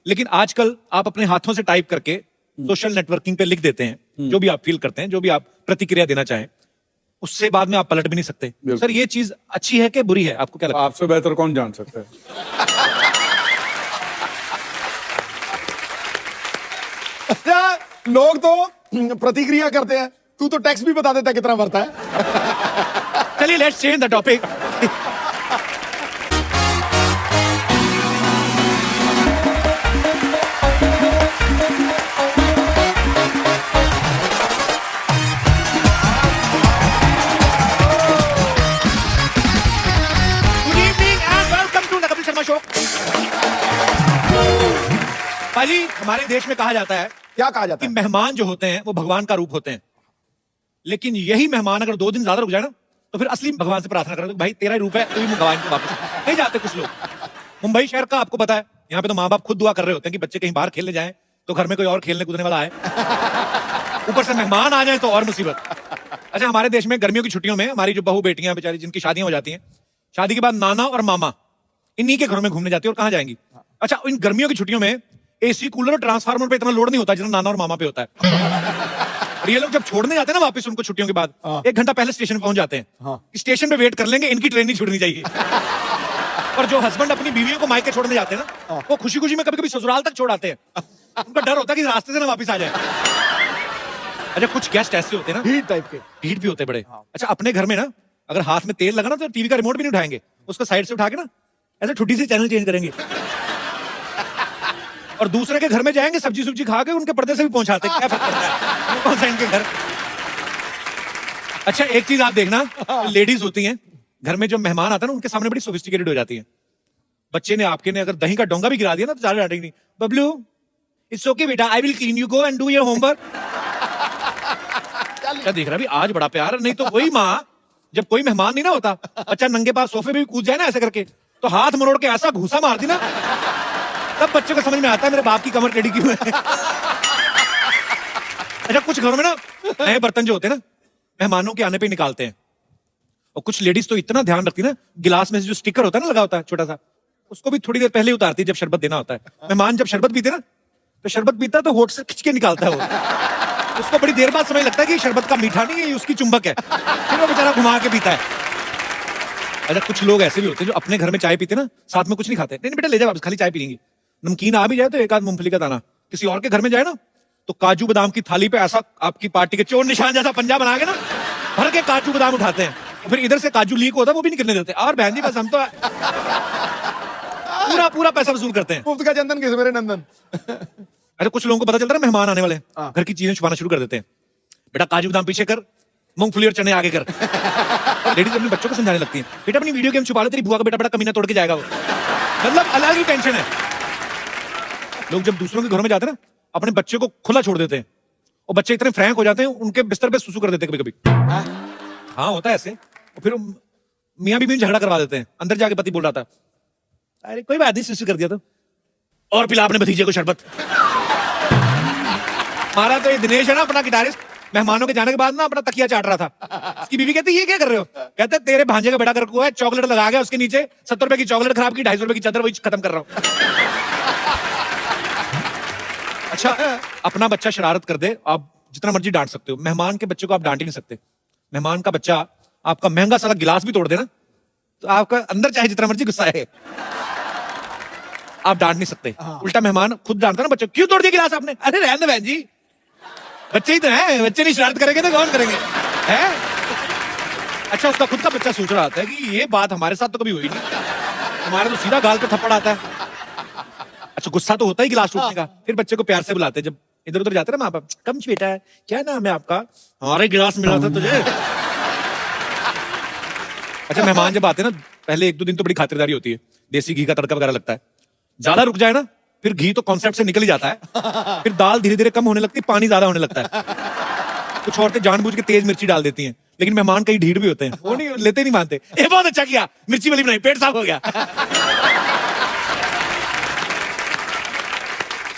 लेकिन आजकल आप अपने हाथों से टाइप करके सोशल नेटवर्किंग पे लिख देते हैं जो भी आप फील करते हैं, जो भी आप प्रतिक्रिया देना चाहें, उससे बाद में आप पलट भी नहीं सकते। सर ये चीज अच्छी है कि बुरी है, आपको क्या लगता है? आपसे बेहतर कौन जान सकता है? अच्छा, लोग तो प्रतिक्रिया करते हैं, तू तो टैक्स भी बता देता है कितना भरता है। चलिए लेट्स चेंज द टॉपिक। भाजी, हमारे देश में कहा जाता है क्या कहा जाता कि है? मेहमान जो होते हैं वो भगवान का रूप होते हैं, लेकिन यही मेहमान अगर 2 दिन ज्यादा रुक जाए ना तो फिर असली भगवान से प्रार्थना करो, भाई तेरा ही रूप है, तू ही भगवान को वापस नहीं जाते कुछ लोग। मुंबई शहर का आपको पता है, यहाँ पे तो माँ बाप खुद दुआ कर रहे होते हैं कि बच्चे कहीं बाहर खेलने जाएं तो घर में कोई और खेलने कूदने वाला आए, ऊपर से मेहमान आ जाए तो और मुसीबत। अच्छा, हमारे देश में गर्मियों की छुट्टियों में हमारी जो बहू बेटियां बेचारी जिनकी शादियां हो जाती हैं, शादी के बाद नाना और मामा इन्हीं के घरों में घूमने जाती है। और कहाँ जाएंगी? अच्छा, इन गर्मियों की छुट्टियों में एसी कूलर और ट्रांसफार्मर पे इतना लोड नहीं होता जितना नाना और मामा पे होता है। और ये लोग जब छोड़ने जाते हैं ना वापस उनको छुट्टियों के बाद, 1 घंटा पहले स्टेशन पहुंच जाते हैं। स्टेशन पे वेट कर लेंगे, इनकी ट्रेन नहीं छूटनी चाहिए। और जो हस्बैंड अपनी बीवियों को मायके छोड़ने जाते हैं ना, वो खुशी खुशी में कभी कभी ससुराल तक छोड़ आते हैं। उनका डर होता है कि रास्ते से ना वापस आ जाए। अच्छा, कुछ गेस्ट ऐसे होते हैं ना, हीट टाइप के। हीट भी होते हैं बड़े। अच्छा, अपने घर में ना अगर हाथ में तेल लगा ना तो टीवी का रिमोट भी नहीं उठाएंगे, उसको साइड से उठा के ना ऐसे ठुड्डी से चैनल चेंज करेंगे। और दूसरे के घर में जाएंगे, सब्जी सुब्जी खा के उनके पर्दे से भी पहुंचाते हैं। क्या फर्क पड़ता है कौन सा इनके घर। अच्छा, एक चीज आप देखना, लेडीज होती हैं घर में, जो मेहमान आता है ना उनके सामने बड़ी सोफिस्टिकेटेड हो जाती है। बच्चे ने आपके ने अगर दही का डोंगा भी गिरा दिया ना तो ज्यादा डांटेंगी, बबलू इट्स ओके बेटा, I will clean, you go and do your homework. क्या देख रहा है, आज बड़ा प्यार है। नहीं तो वही माँ जब कोई मेहमान नहीं ना होता, बच्चा नंगे पास सोफे पे भी कूद जाए ना ऐसे करके, तो हाथ मरोड़ के ऐसा घूसा मार दी ना, तब बच्चे को समझ में आता है मेरे बाप की कमर टेढ़ी क्यों है। अच्छा, कुछ घरों में ना नए बर्तन जो होते हैं ना मेहमानों के आने पे निकालते हैं, और कुछ लेडीज तो इतना ध्यान रखती है ना, गिलास में जो स्टिकर होता है ना लगा होता है छोटा सा, उसको भी थोड़ी देर पहले उतारती है जब शरबत देना होता है। मेहमान जब शरबत पीते ना तो शरबत पीता है तो होठ से खिंच के निकालता है वो, उसको बड़ी देर बाद समझ लगता है कि शरबत का मीठा नहीं है, ये उसकी चुंबक है, फिर वो बेचारा घुमा के पीता है। अच्छा, कुछ लोग ऐसे भी होते हैं जो अपने घर में चाय पीते ना साथ में कुछ नहीं खाते, नहीं बेटा ले जाओ वापस, खाली चाय पीएंगे। नमकीन आ भी जाए तो एक आध मूंगफली का दाना, किसी और के घर में जाए ना तो काजू बादाम की थाली पे ऐसा आपकी पार्टी के चोर निशान जैसा पंजा बना के ना भर के काजू बादाम उठाते हैं, फिर इधर से काजू लीक होता है वो भी नहीं करने देते। और बहन जी बस हम तो पूरा पूरा पैसा वसूल करते हैं। मुफ्त का चंदन किस मेरे नंदन। अरे कुछ लोगों को पता चलता है मेहमान आने वाले हैं, घर की चीजें छुपाना शुरू कर देते हैं, बेटा काजू बादाम पीछे कर, मूंगफली और चने आगे कर। लेडीज अपने बच्चों को समझाने लगती हैं, बेटा अपनी वीडियो गेम छुपा ले, तेरी बुआ का बेटा बड़ा कमीना तोड़ के जाएगा वो। मतलब अलग ही टेंशन है। लोग जब दूसरों के घरों में जाते हैं ना अपने बच्चे को खुला छोड़ देते हैं, और बच्चे इतने फ्रैंक हो जाते हैं उनके बिस्तर पे सुसु कर देते हैं कभी कभी। हाँ होता है ऐसे। और फिर मियां बीवी झगड़ा करवा देते हैं, अंदर जाके पति बोल रहा था अरे कोई बात नहीं सुसु कर दिया तो, और पिला अपने भतीजे को शरबत। हमारा तो ये दिनेश है ना अपना गिटारिस्ट, मेहमानों के जाने के बाद ना अपना तकिया चाट रहा था। उसकी बीवी कहती ये क्या कर रहे हो? कहते तेरे भांजे का बेटा कर को है, चॉकलेट लगा गया उसके नीचे, 70 रुपए की चॉकलेट खराब की, 250 रुपए की चादर वही खत्म कर रहा हूं। अच्छा, अपना बच्चा शरारत कर दे आप जितना मर्जी डांट सकते हो, मेहमान के बच्चे को आप डांट ही नहीं सकते। मेहमान का बच्चा आपका महंगा सारा गिलास भी तोड़ दे ना तो आपका अंदर चाहे जितना मर्जी गुस्सा है आप डांट नहीं सकते। उल्टा मेहमान खुद डांटता ना बच्चे, क्यों तोड़ दिया गिलास आपने? अरे रहने दो बहन जी, बच्चे ही तो हैं, बच्चे नहीं शरारत करेंगे तो कौन करेंगे हैं? अच्छा, उसका खुद का बच्चा सोच रहा होता है कि ये बात हमारे साथ तो कभी हुई नहीं, हमारे तो सीधा गाल पे थप्पड़ आता है। अच्छा, गुस्सा तो होता ही गिलास टूटने का, फिर बच्चे को प्यार से बुलाते हैं जब इधर उधर जाते हैं ना माँ बाप, कम बेटा क्या नाम है आपका? हमारे गिलास मिला था तुझे। अच्छा, मेहमान जब आते हैं ना पहले 1-2 दिन तो बड़ी खातिरदारी होती है, देसी घी का तड़का वगैरह लगता है, ज्यादा रुक जाए ना फिर घी तो कॉन्सेप्ट से निकल ही जाता है, फिर दाल धीरे धीरे कम होने लगती है, पानी ज्यादा होने लगता है। कुछ औरतें जानबूझ के तेज मिर्ची डाल देती हैं, लेकिन मेहमान कई ढीठ भी होते हैं, वो नहीं लेते नहीं मानते, ये बहुत अच्छा किया मिर्ची वाली बनाई, पेट साफ हो गया।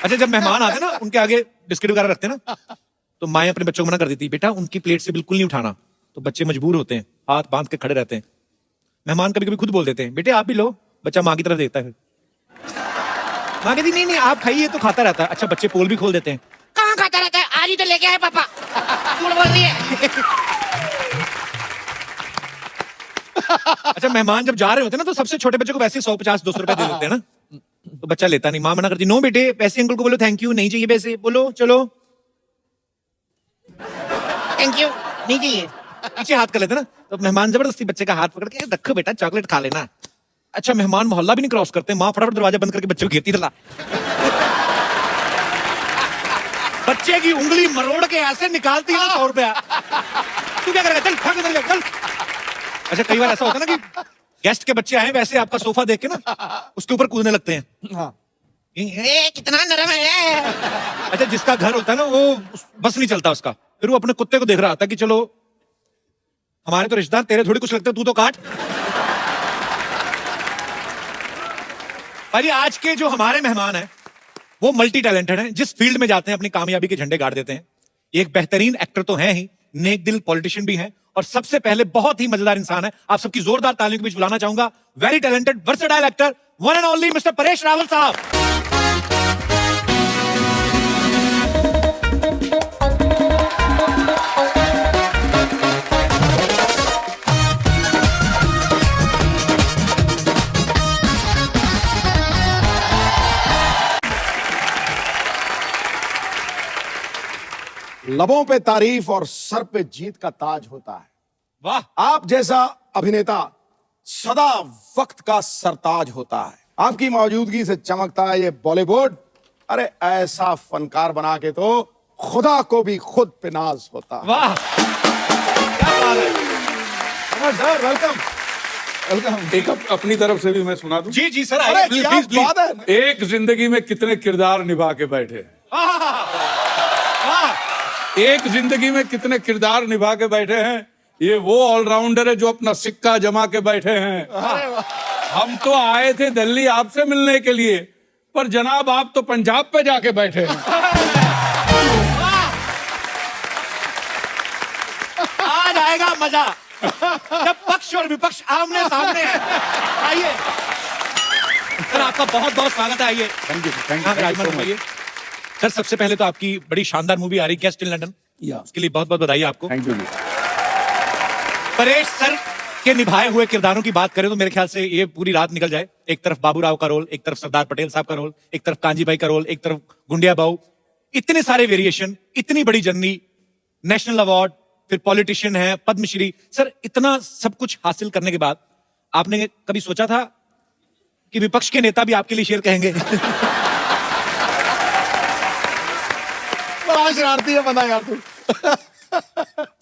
अच्छा, जब मेहमान आते ना उनके आगे बिस्किट वगैरह रखते ना तो माएं अपने बच्चों को मना कर देती, बेटा उनकी प्लेट से बिल्कुल नहीं उठाना, तो बच्चे मजबूर होते हैं, हाथ बांध के खड़े रहते हैं। मेहमान कभी कभी खुद बोल देते हैं, बेटे आप भी लो, बच्चा माँ की तरफ देखता है। माँ कहती नहीं नहीं आप खाइए, तो खाता रहता है। अच्छा बच्चे पोल भी खोल देते हैं, कहाँ खाता रहता है, आज ही तो लेके आए पापा। झूठ बोल रही है। अच्छा मेहमान जब जा रहे होते हैं ना तो सबसे छोटे बच्चे को वैसे 150-200 रुपए दे देते हैं ना, तो बच्चा लेता नहीं, माँ मना करती, नो बेटे पैसे अंकल को बोलो थैंक यू, नहीं चाहिए पैसे, बोलो चलो थैंक यू, नहीं चाहिए। पीछे हाथ कर लेते ना, तो मेहमान जबरदस्ती बच्चे का हाथ पकड़ के रखो बेटा चॉकलेट खा लेना। अच्छा मेहमान मोहल्ला भी नहीं क्रॉस करते, माँ फटाफट दरवाजा बंद करके बच्चे को घेरती चला, बच्चे की उंगली मरोड़ के ऐसे निकालती है ना 100 रुपया। तू क्या करेगा, चल भाग इधर से, चल। अच्छा कई बार ऐसा होता है ना कि गेस्ट के बच्चे आए वैसे आपका सोफा देख के ना उसके ऊपर कूदने लगते हैं। हाँ। कितना नरम है। अच्छा जिसका घर होता है ना वो बस नहीं चलता उसका, फिर वो अपने कुत्ते को देख रहा था कि चलो हमारे तो रिश्तेदार, तेरे थोड़ी कुछ लगता है, तू तो काट। भाई आज के जो हमारे मेहमान हैं वो मल्टी टैलेंटेड हैं, जिस फील्ड में जाते हैं अपनी कामयाबी के झंडे गाड़ देते हैं। एक बेहतरीन एक्टर तो हैं ही, नेक दिल पॉलिटिशियन भी हैं, और सबसे पहले बहुत ही मजेदार इंसान है। आप सबकी जोरदार तालियों के बीच बुलाना चाहूंगा very talented versatile actor one and only mister Paresh Rawal साहब। लबों पे तारीफ और सर पे जीत का ताज होता है। वाह, आप जैसा अभिनेता सदा वक्त का सरताज होता है। आपकी मौजूदगी से चमकता है ये बॉलीवुड। अरे ऐसा फनकार बना के तो खुदा को भी खुद पे नाज होता है। वाह, क्या बात है। अमर सर वेलकम वेलकम। एक अपनी तरफ से भी मैं सुना दूं। जी जी सर, अरे आइए क्या प्लीज प्लीज। बात है। एक जिंदगी में कितने किरदार निभा के बैठे हैं, वाह, एक जिंदगी में कितने किरदार निभा के बैठे हैं। ये वो ऑलराउंडर है जो अपना सिक्का जमा के बैठे हैं। हम तो आए थे दिल्ली आपसे मिलने के लिए, पर जनाब आप तो पंजाब पे जाके बैठे हैं। आज आएगा मजा जब पक्ष और विपक्ष आमने सामने है। आइए सर, आपका बहुत बहुत स्वागत है। आइए थैंक यू हाँ, राजमान भाई। सर सबसे पहले तो आपकी बड़ी शानदार मूवी आ रही है गेस्ट इन लंदन, उसके लिए बहुत बहुत बधाई आपको। Thank you. परेश सर के निभाए हुए किरदारों की बात करें तो मेरे ख्याल से ये पूरी रात निकल जाए। एक तरफ बाबूराव का रोल, एक तरफ सरदार पटेल साहब का रोल, एक तरफ कांजी भाई का रोल, एक तरफ गुंडिया बाऊ, इतने सारे वेरिएशन, इतनी बड़ी जर्नी, नेशनल अवार्ड, फिर पॉलिटिशियन है, पद्मश्री। सर इतना सब कुछ हासिल करने के बाद आपने कभी सोचा था कि विपक्ष के नेता भी आपके लिए शेर कहेंगे? बड़ा शरारती है बंदा यार तू।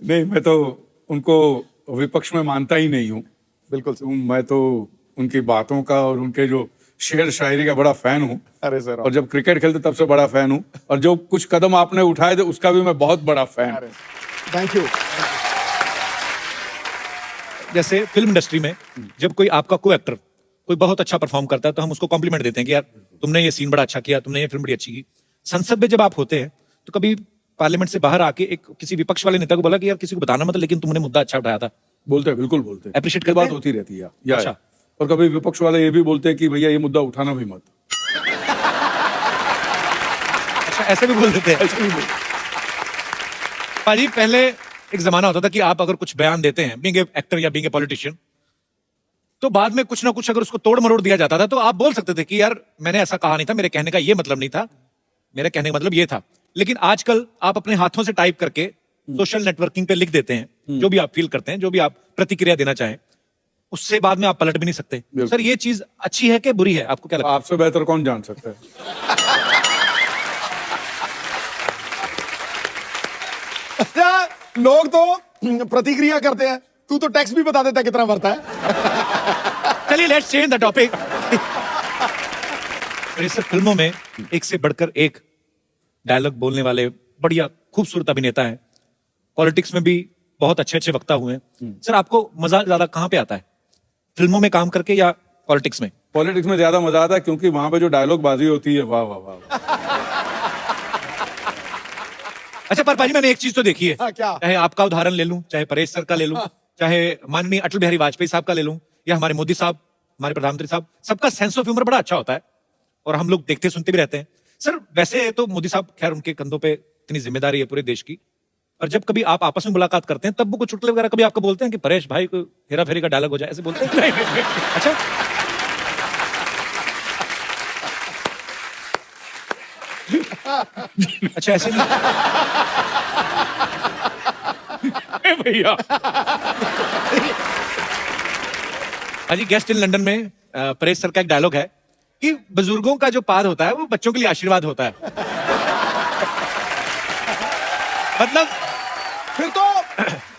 नहीं, मैं तो उनको विपक्ष में मानता ही नहीं हूँ। बिल्कुल सर। मैं तो उनकी बातों का और उनके जो शेर शायरी का बड़ा फैन हूँ। अरे सर, और जब क्रिकेट खेलते तब से बड़ा फैन हूँ, और जो कुछ कदम आपने उठाए थे उसका भी मैं बहुत बड़ा फैन। Thank you. जैसे फिल्म इंडस्ट्री में जब कोई आपका को एक्टर कोई बहुत अच्छा परफॉर्म करता है तो हम उसको कॉम्प्लीमेंट देते हैं कि यार तुमने ये सीन बड़ा अच्छा किया, तुमने ये फिल्म बड़ी अच्छी की। संसद में जब आप होते हैं तो कभी पार्लियामेंट से बाहर आके एक किसी विपक्ष वाले नेता को बोला कि यार किसी को बताना मत, लेकिन तुमने मुद्दा अच्छा उठाया था? बोलते हैं, बिल्कुल बोलते हैं। Appreciate की करते बात हैं? होती रहती है या अच्छा। और कभी विपक्ष वाले ये भी बोलते हैं कि भैया ये मुद्दा उठाना भी मत। अच्छा ऐसे भी बोल देते हैं? पाजी पहले एक जमाना होता था कि आप अगर कुछ बयान देते हैं बीइंग एक्टर या बीइंग ए पॉलिटिशियन, तो बाद में कुछ ना कुछ अगर उसको तोड़ मरोड़ दिया जाता था तो आप बोल सकते थे कि यार मैंने ऐसा कहा नहीं था, मेरे कहने का ये मतलब नहीं था, मेरे कहने का मतलब ये था। लेकिन आजकल आप अपने हाथों से टाइप करके सोशल नेटवर्किंग पे लिख देते हैं जो भी आप फील करते हैं, जो भी आप प्रतिक्रिया देना चाहें, उससे बाद में आप पलट भी नहीं सकते। सर ये चीज अच्छी है कि बुरी है, आपको क्या लगता है? आपसे बेहतर कौन जान सकता है। अच्छा, लोग तो प्रतिक्रिया करते हैं, तू तो टैक्स भी बता देता है कितना भरता है। चलिए let's change the topic. Sir फिल्मों में एक से बढ़कर एक डायलॉग बोलने वाले बढ़िया खूबसूरत अभिनेता है, पॉलिटिक्स में भी बहुत अच्छे अच्छे वक्ता हुए हैं। सर आपको मजा ज्यादा कहां पे आता है, फिल्मों में काम करके या पॉलिटिक्स में? पॉलिटिक्स में ज्यादा मजा आता है क्योंकि वहां पे जो डायलॉग बाजी होती है, वाह वाह वाह। अच्छा पर पाजी मैंने एक चीज तो देखी है, हाँ, क्या? चाहे आपका उदाहरण ले लूं, चाहे परेश सर का ले लूं, चाहे माननीय अटल बिहारी वाजपेयी साहब का ले लूं, या हमारे मोदी साहब, हमारे प्रधानमंत्री साहब, सबका सेंस ऑफ ह्यूमर बड़ा अच्छा होता है और हम लोग देखते सुनते भी रहते हैं। सर वैसे तो मोदी साहब, खैर उनके कंधों पे इतनी जिम्मेदारी है पूरे देश की, और जब कभी आप आपस में मुलाकात करते हैं तब वो कुछ चुटकुले वगैरह कभी आपको बोलते हैं कि परेश भाई को हेरा फेरी का डायलॉग हो जाए, ऐसे बोलते हैं? अच्छा, अच्छा ऐसे नहीं। भैया अजी गेस्ट इन लंदन में परेश सर का एक डायलॉग है कि बुजुर्गों का जो पाद होता है वो बच्चों के लिए आशीर्वाद होता है। मतलब फिर तो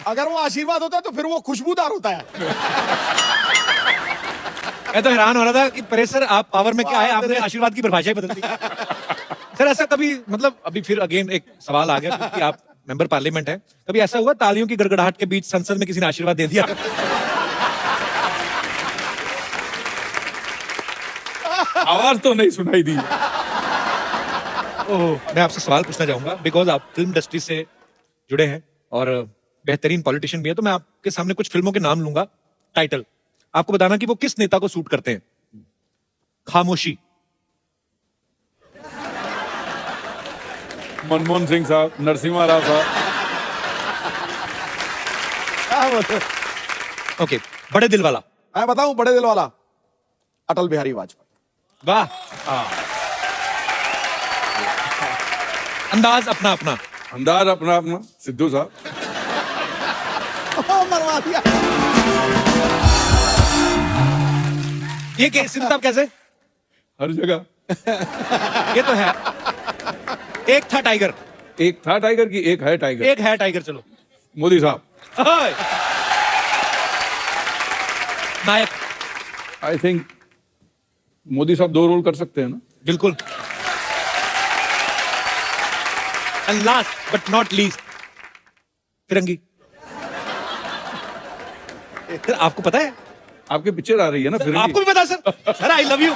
अगर वो आशीर्वाद होता है तो फिर वो खुशबूदार होता है। मैं तो हैरान हो रहा था कि परेश सर आप पावर में क्या है, आपने आशीर्वाद की परिभाषा ही बदल दी। सर ऐसा कभी, मतलब अभी फिर अगेन एक सवाल आ गया क्योंकि आप मेंबर पार्लियामेंट हैं, कभी ऐसा हुआ तालियों की गड़गड़ाहट के बीच संसद में किसी ने आशीर्वाद दे दिया? आवाज तो नहीं सुनाई दी। ओह, मैं आपसे सवाल पूछना चाहूंगा बिकॉज आप फिल्म इंडस्ट्री से जुड़े हैं और बेहतरीन पॉलिटिशियन भी है, तो मैं आपके सामने कुछ फिल्मों के नाम लूंगा, टाइटल आपको बताना कि वो किस नेता को सूट करते हैं। खामोशी, मनमोहन सिंह साहब, नरसिम्हा राव साहब। ओके, बड़े दिल वाला। मैं बताऊं बड़े दिल वाला, अटल बिहारी वाजपेयी। वाह, अंदाज अपना अपना। अंदाज अपना अपना, सिद्धू साहब। मरवा दिया। ये सिद्धू साहब कैसे? हर जगह। ये तो है, एक था टाइगर, एक था टाइगर की एक है टाइगर। एक है टाइगर। चलो मोदी साहब। हाय। नायक। आई थिंक मोदी साहब 2 रोल कर सकते हैं ना? बिल्कुल। And last but not least, Firangi. Sir आपको पता है? आपकी पिक्चर आ रही है ना फिर? आपको भी पता है sir? Sir I love you.